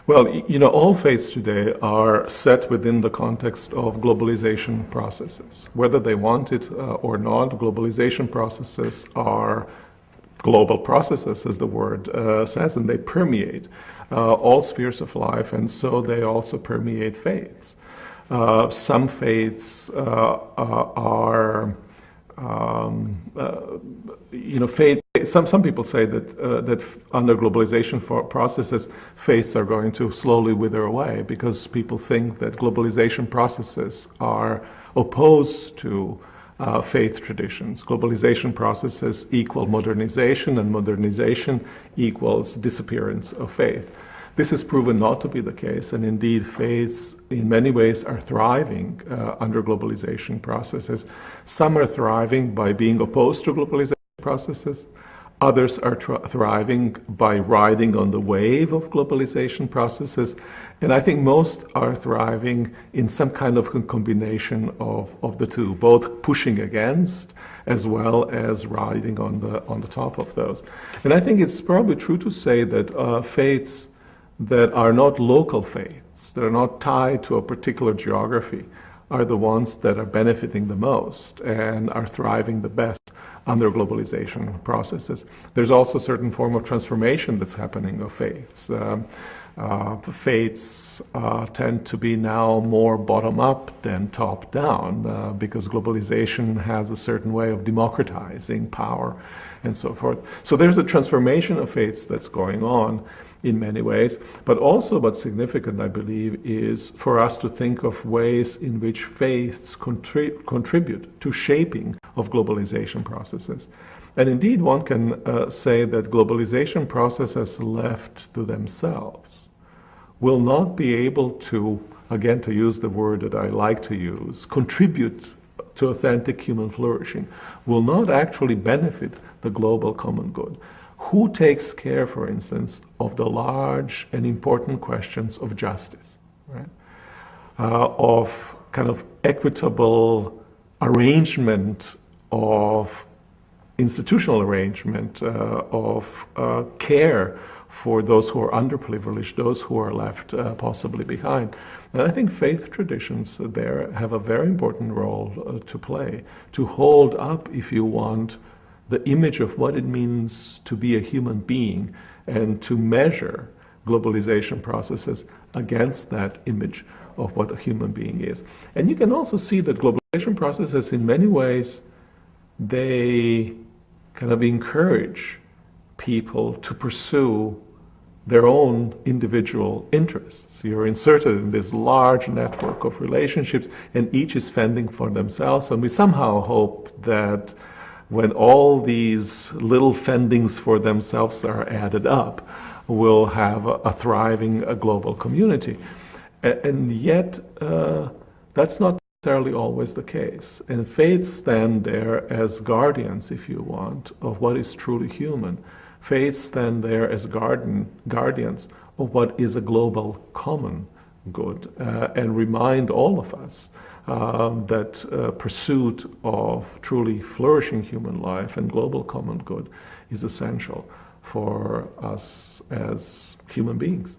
Well, all faiths today are set within the context of globalization processes. Whether they want it or not, globalization processes are global processes, as the word says, and they permeate all spheres of life, and so they also permeate faiths. Some faiths are faith. Some people say that under globalization processes, faiths are going to slowly wither away because people think that globalization processes are opposed to faith traditions. Globalization processes equal modernization, and modernization equals disappearance of faith. This is proven not to be the case, and indeed faiths in many ways are thriving under globalization processes. Some are thriving by being opposed to globalization processes. Others are thriving by riding on the wave of globalization processes. And I think most are thriving in some kind of combination of the two, both pushing against as well as riding on the top of those. And I think it's probably true to say that faiths that are not local faiths, that are not tied to a particular geography, are the ones that are benefiting the most and are thriving the best under globalization processes. There's also a certain form of transformation that's happening of faiths. Faiths tend to be now more bottom-up than top-down because globalization has a certain way of democratizing power and so forth. So there's a transformation of faiths that's going on in many ways, but also what's significant, I believe, is for us to think of ways in which faiths contribute to shaping of globalization processes. And indeed, one can say that globalization processes left to themselves will not be able to, again, to use the word that I like to use, contribute to authentic human flourishing, will not actually benefit the global common good. Who takes care, for instance, of the large and important questions of justice, right? Of kind of equitable arrangement of institutional arrangement of care for those who are underprivileged, those who are left possibly behind. And I think faith traditions there have a very important role to play, to hold up, if you want, the image of what it means to be a human being and to measure globalization processes against that image of what a human being is. And you can also see that globalization processes in many ways, they kind of encourage people to pursue their own individual interests. You're inserted in this large network of relationships and each is fending for themselves, and we somehow hope that when all these little fendings for themselves are added up, we'll have a thriving global community. And yet, that's not necessarily always the case. And faiths stand there as guardians, if you want, of what is truly human. Faiths stand there as guardians of what is a global common good, and remind all of us that pursuit of truly flourishing human life and global common good is essential for us as human beings.